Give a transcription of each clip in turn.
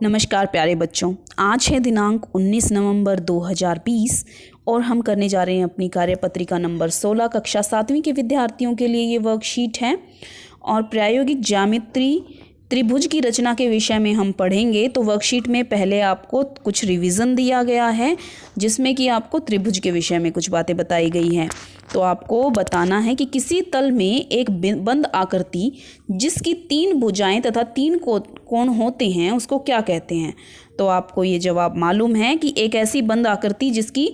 नमस्कार प्यारे बच्चों, आज है दिनांक 19 नवंबर 2020 और हम करने जा रहे हैं अपनी कार्यपत्रिका नंबर 16 कक्षा 7वीं के विद्यार्थियों के लिए ये वर्कशीट है और प्रायोगिक ज्यामिति त्रिभुज की रचना के विषय में हम पढ़ेंगे। तो वर्कशीट में पहले आपको कुछ रिवीजन दिया गया है जिसमें कि आपको त्रिभुज के विषय में कुछ बातें बताई गई हैं। तो आपको बताना है कि किसी तल में एक बंद आकृति जिसकी 3 भुजाएं तथा 3 कोण होते हैं उसको क्या कहते हैं। तो आपको ये जवाब मालूम है कि एक ऐसी बंद आकृति जिसकी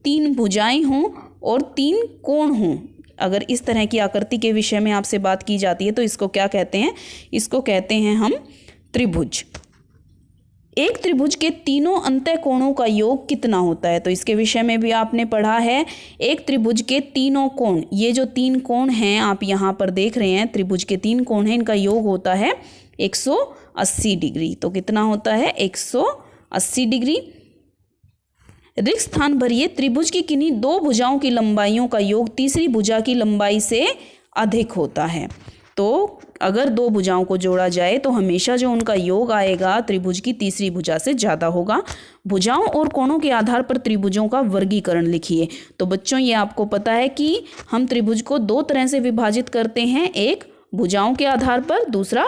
3 भुजाएं हों और 3 कोण हों। अगर इस तरह की आकृति के विषय में आपसे बात की जाती है तो इसको क्या कहते हैं, इसको कहते हैं हम त्रिभुज। एक त्रिभुज के तीनों अंतः कोणों का योग कितना होता है, तो इसके विषय में भी आपने पढ़ा है। एक त्रिभुज के तीनों कोण, ये जो 3 कोण हैं आप यहाँ पर देख रहे हैं, त्रिभुज के 3 कोण हैं, इनका योग होता है 180 डिग्री। तो कितना होता है 180 डिग्री। रिक्त स्थान भरिए त्रिभुज की किन्हीं 2 भुजाओं की लंबाइयों का योग तीसरी भुजा की लंबाई से अधिक होता है। तो अगर 2 भुजाओं को जोड़ा जाए तो हमेशा जो उनका योग आएगा त्रिभुज की तीसरी भुजा से ज़्यादा होगा। भुजाओं और कोणों के आधार पर त्रिभुजों का वर्गीकरण लिखिए। तो बच्चों ये आपको पता है कि हम त्रिभुज को 2 तरह से विभाजित करते हैं, एक भुजाओं के आधार पर, दूसरा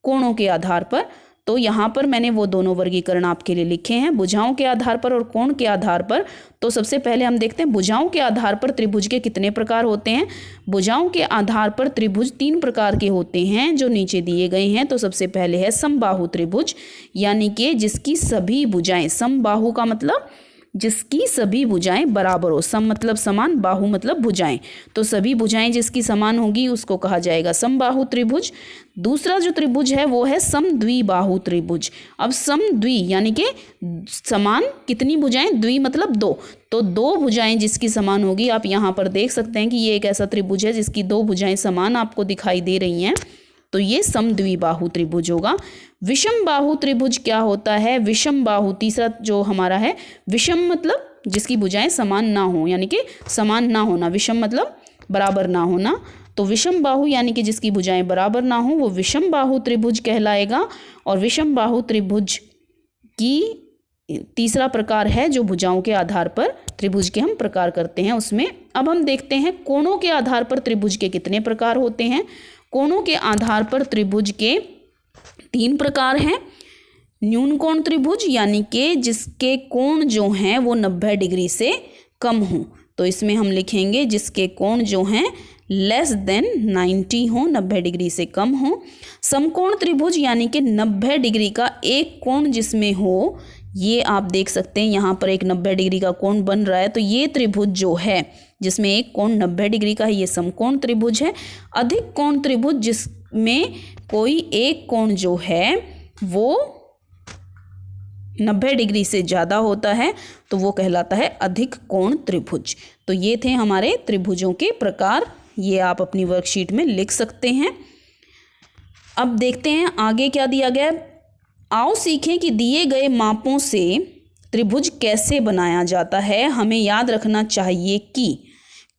कोणों के आधार पर। तो यहाँ पर मैंने वो दोनों वर्गीकरण आपके लिए लिखे हैं, भुजाओं के आधार पर और कोण के आधार पर। तो सबसे पहले हम देखते हैं भुजाओं के आधार पर त्रिभुज के कितने प्रकार होते हैं। भुजाओं के आधार पर त्रिभुज 3 प्रकार के होते हैं जो नीचे दिए गए हैं। तो सबसे पहले है समबाहु त्रिभुज, यानी कि जिसकी सभी भुजाएं, समबाहु का मतलब जिसकी सभी भुजाएं बराबर हो, सम मतलब समान, बाहु मतलब भुजाएं, तो सभी भुजाएं जिसकी समान होगी उसको कहा जाएगा समबाहु त्रिभुज। दूसरा जो त्रिभुज है वो है समद्विबाहु त्रिभुज। अब समद्वि यानी कि समान कितनी भुजाएं, द्वि मतलब 2, तो 2 भुजाएं जिसकी समान होगी। आप यहाँ पर देख सकते हैं कि ये एक ऐसा त्रिभुज है जिसकी 2 भुजाएं समान आपको दिखाई दे रही हैं, तो ये समद्विबाहु त्रिभुज होगा। विषम बाहु त्रिभुज क्या होता है, विषम बाहु तीसरा जो हमारा है, विषम मतलब जिसकी भुजाएं समान ना हो, यानी कि समान ना होना, विषम मतलब बराबर ना होना। तो विषम बाहु यानी कि जिसकी भुजाएं बराबर ना हो वो विषम बाहु त्रिभुज कहलाएगा। और विषम बाहु त्रिभुज की तीसरा प्रकार है जो भुजाओं के आधार पर त्रिभुज के हम प्रकार करते हैं उसमें। अब हम देखते हैं कोणों के आधार पर त्रिभुज के कितने प्रकार होते हैं। कोणों के आधार पर त्रिभुज के 3 प्रकार हैं। न्यून कोण त्रिभुज यानी कि जिसके कोण जो हैं वो 90 डिग्री से कम हों, तो इसमें हम लिखेंगे जिसके कोण जो हैं लेस देन 90 हो, 90 डिग्री से कम हो। समकोण त्रिभुज यानी कि 90 डिग्री का एक कोण जिसमें हो, ये आप देख सकते हैं यहाँ पर एक 90 डिग्री का कोण बन रहा है, तो ये त्रिभुज जो है जिसमें एक कोण 90 डिग्री का है ये समकोण त्रिभुज है। अधिक कोण त्रिभुज जिसमें कोई एक कोण जो है वो 90 डिग्री से ज़्यादा होता है तो वो कहलाता है अधिक कोण त्रिभुज। तो ये थे हमारे त्रिभुजों के प्रकार, ये आप अपनी वर्कशीट में लिख सकते हैं। अब देखते हैं आगे क्या दिया गया। आओ सीखें कि दिए गए मापों से त्रिभुज कैसे बनाया जाता है। हमें याद रखना चाहिए कि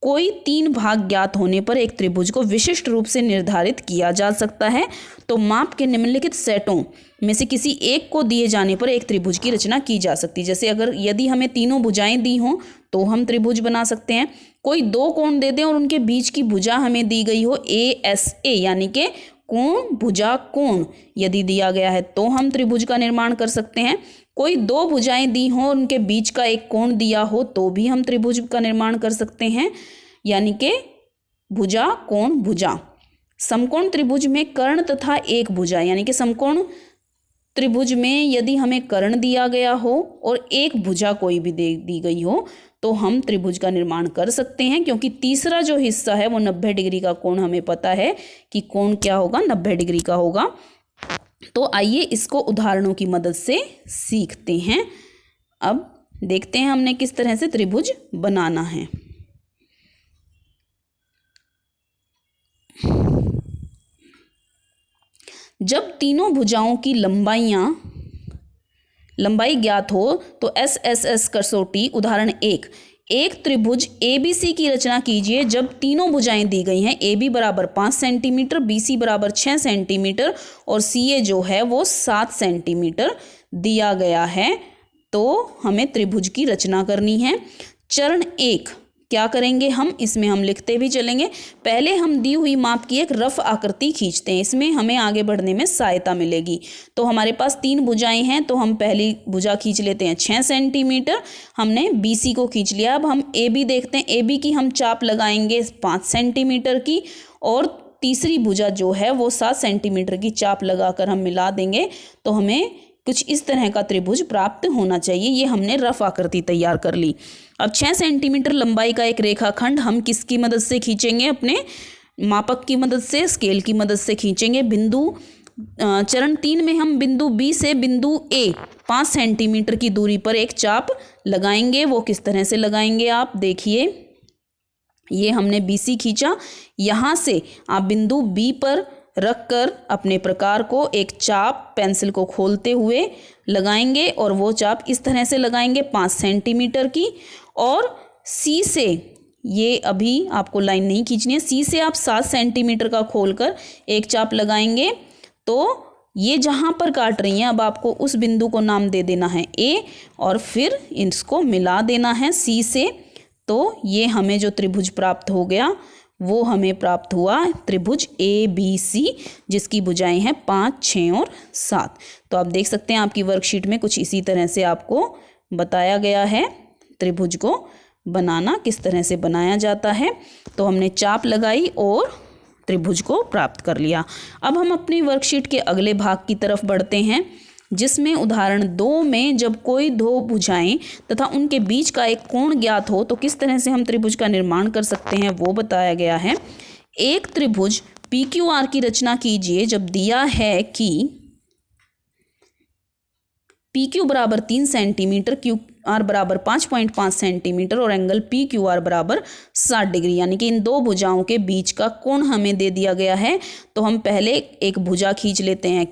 कोई 3 भाग ज्ञात होने पर एक त्रिभुज को विशिष्ट रूप से निर्धारित किया जा सकता है। तो माप के निम्नलिखित सेटों में से किसी एक को दिए जाने पर एक त्रिभुज की रचना की जा सकती है। जैसे यदि हमें तीनों भुजाएं दी हों तो हम त्रिभुज बना सकते हैं। कोई 2 कोण दे दें और उनके बीच की भुजा हमें दी गई हो ASA यानी कि कोण भुजा कोण यदि दिया गया है तो हम त्रिभुज का निर्माण कर सकते हैं। कोई 2 भुजाएं दी हों और उनके बीच का एक कोण दिया हो तो भी हम त्रिभुज का निर्माण कर सकते हैं, यानी कि भुजा कोण भुजा। समकोण त्रिभुज में कर्ण तथा एक भुजा, यानी कि समकोण त्रिभुज में यदि हमें कर्ण दिया गया हो और एक भुजा कोई भी दी गई हो तो हम त्रिभुज का निर्माण कर सकते हैं, क्योंकि तीसरा जो हिस्सा है वो 90 डिग्री का कोण हमें पता है कि कोण क्या होगा, 90 डिग्री का होगा। तो आइए इसको उदाहरणों की मदद से सीखते हैं। अब देखते हैं हमने किस तरह से त्रिभुज बनाना है। जब तीनों भुजाओं की लंबाई ज्ञात हो तो SSS कसौटी उदाहरण 1, एक त्रिभुज ABC की रचना कीजिए जब तीनों भुजाएं दी गई हैं, AB बराबर 5 सेंटीमीटर, BC बराबर 6 सेंटीमीटर और CA जो है वो 7 सेंटीमीटर दिया गया है। तो हमें त्रिभुज की रचना करनी है। चरण 1 क्या करेंगे हम, इसमें हम लिखते भी चलेंगे। पहले हम दी हुई माप की एक रफ आकृति खींचते हैं, इसमें हमें आगे बढ़ने में सहायता मिलेगी। तो हमारे पास 3 भुजाएं हैं, तो हम पहली भुजा खींच लेते हैं 6 सेंटीमीटर, हमने BC को खींच लिया। अब हम AB देखते हैं, AB की हम चाप लगाएंगे 5 सेंटीमीटर की और तीसरी भुजा जो है वो 7 सेंटीमीटर की चाप लगाकर हम मिला देंगे तो हमें कुछ इस तरह का त्रिभुज प्राप्त होना चाहिए। ये हमने रफ आकृति तैयार कर ली। अब 6 सेंटीमीटर लंबाई का एक रेखाखंड हम किसकी मदद से खींचेंगे, अपने मापक की मदद से, स्केल की मदद से खींचेंगे। चरण 3 में हम बिंदु B से बिंदु A 5 सेंटीमीटर की दूरी पर एक चाप लगाएंगे। वो किस तरह से लगाएंगे आप देखिए, ये हमने BC खींचा, यहाँ से आप बिंदु B पर रखकर अपने प्रकार को एक चाप पेंसिल को खोलते हुए लगाएंगे और वो चाप इस तरह से लगाएंगे 5 सेंटीमीटर की। और C से, ये अभी आपको लाइन नहीं खींचनी है, C से आप 7 सेंटीमीटर का खोलकर एक चाप लगाएंगे। तो ये जहाँ पर काट रही हैं, अब आपको उस बिंदु को नाम दे देना है A और फिर इसको मिला देना है C से। तो ये हमें जो त्रिभुज प्राप्त हो गया वो हमें प्राप्त हुआ त्रिभुज ABC, जिसकी भुजाएं हैं 5, 6 और 7। तो आप देख सकते हैं आपकी वर्कशीट में कुछ इसी तरह से आपको बताया गया है त्रिभुज को बनाना किस तरह से बनाया जाता है। तो हमने चाप लगाई और त्रिभुज को प्राप्त कर लिया। अब हम अपनी वर्कशीट के अगले भाग की तरफ बढ़ते हैं, जिसमें उदाहरण 2 में जब कोई 2 भुजाएं तथा उनके बीच का एक कोण ज्ञात हो तो किस तरह से हम त्रिभुज का निर्माण कर सकते हैं वो बताया गया है। एक त्रिभुज PQR की रचना कीजिए जब दिया है कि PQ बराबर 3 सेंटीमीटर, QR बराबर 5.5 सेंटीमीटर और एंगल PQR बराबर 60 डिग्री, यानी कि इन 2 भुजाओं के बीच का कोण हमें दे दिया गया है। तो हम पहले एक भुजा खींच लेते हैं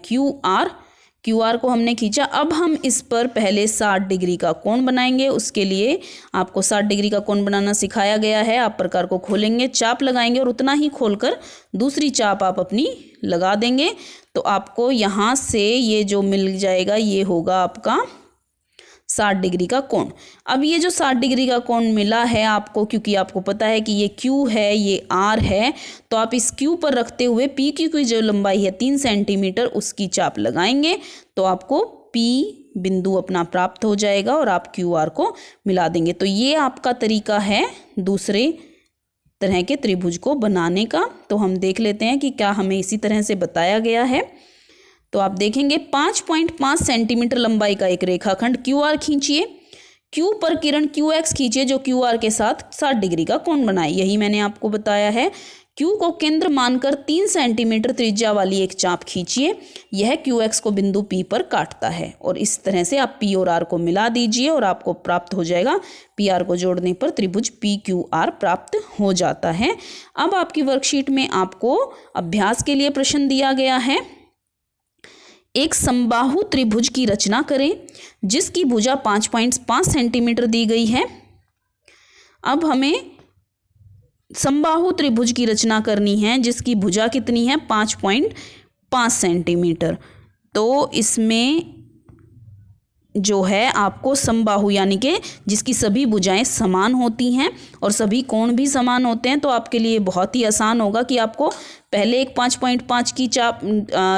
QR को हमने खींचा। अब हम इस पर पहले 60 डिग्री का कोण बनाएंगे। उसके लिए आपको 60 डिग्री का कोण बनाना सिखाया गया है। आप प्रकार को खोलेंगे, चाप लगाएंगे और उतना ही खोलकर दूसरी चाप आप अपनी लगा देंगे। तो आपको यहाँ से ये जो मिल जाएगा ये होगा आपका 60 डिग्री का कोण। अब ये जो 60 डिग्री का कोण मिला है आपको, क्योंकि आपको पता है कि ये Q है, ये R है, तो आप इस Q पर रखते हुए PQ की जो लंबाई है 3 सेंटीमीटर उसकी चाप लगाएंगे तो आपको P बिंदु अपना प्राप्त हो जाएगा और आप QR को मिला देंगे। तो ये आपका तरीका है दूसरे तरह के त्रिभुज को बनाने का। तो हम देख लेते हैं कि क्या हमें इसी तरह से बताया गया है। तो आप देखेंगे 5.5 सेंटीमीटर लंबाई का एक रेखाखंड QR खींचिए, Q पर किरण QX खींचिए जो QR के साथ 60 डिग्री का कोण बनाए। यही मैंने आपको बताया है। Q को केंद्र मानकर 3 सेंटीमीटर त्रिज्या वाली एक चाप खींचिए, यह QX को बिंदु P पर काटता है। और इस तरह से आप P और R को मिला दीजिए और आपको प्राप्त हो जाएगा, PR को जोड़ने पर त्रिभुज PQR प्राप्त हो जाता है। अब आपकी वर्कशीट में आपको अभ्यास के लिए प्रश्न दिया गया है। एक समबाहु त्रिभुज की रचना करें जिसकी भुजा 5.5 सेंटीमीटर दी गई है। अब हमें समबाहु त्रिभुज की रचना करनी है जिसकी भुजा कितनी है 5.5 सेंटीमीटर। तो इसमें जो है आपको समबाहु यानी कि जिसकी सभी भुजाएं समान होती हैं और सभी कोण भी समान होते हैं, तो आपके लिए बहुत ही आसान होगा कि आपको पहले एक 5.5 की चाप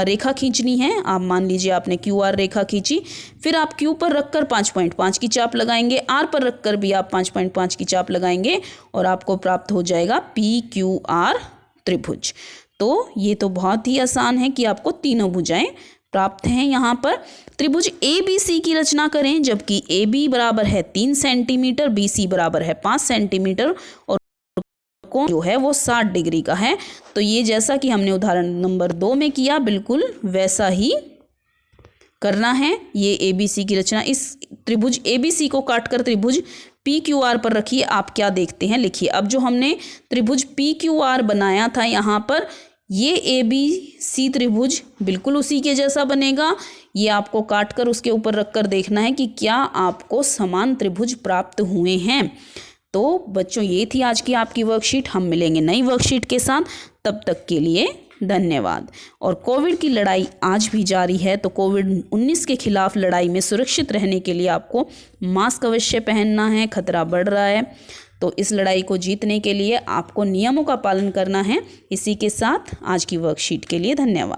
रेखा खींचनी है। आप मान लीजिए आपने QR रेखा खींची, फिर आप Q पर रखकर 5.5 की चाप लगाएंगे, R पर रखकर भी आप 5.5 की चाप लगाएंगे और आपको प्राप्त हो जाएगा PQR त्रिभुज। तो ये तो बहुत ही आसान है कि आपको तीनों भुजाएं प्राप्त हैं। यहाँ पर त्रिभुज ABC की रचना करें जबकि AB बराबर है 3 सेंटीमीटर, BC बराबर है 5 सेंटीमीटर और कोण जो है वो 60 डिग्री का है। तो ये जैसा कि हमने उदाहरण नंबर 2 में किया बिल्कुल वैसा ही करना है। ये ABC की रचना, इस त्रिभुज ABC को काटकर त्रिभुज PQR पर रखिए। आप क्या देखते हैं लिखिए। अब जो हमने त्रिभुज PQR बनाया था यहाँ पर, ये ABC त्रिभुज बिल्कुल उसी के जैसा बनेगा। ये आपको काटकर उसके ऊपर रखकर देखना है कि क्या आपको समान त्रिभुज प्राप्त हुए हैं। तो बच्चों ये थी आज की आपकी वर्कशीट। हम मिलेंगे नई वर्कशीट के साथ, तब तक के लिए धन्यवाद। और कोविड की लड़ाई आज भी जारी है, तो कोविड-19 के खिलाफ लड़ाई में सुरक्षित रहने के लिए आपको मास्क अवश्य पहनना है, खतरा बढ़ रहा है। तो इस लड़ाई को जीतने के लिए आपको नियमों का पालन करना है। इसी के साथ आज की वर्कशीट के लिए धन्यवाद।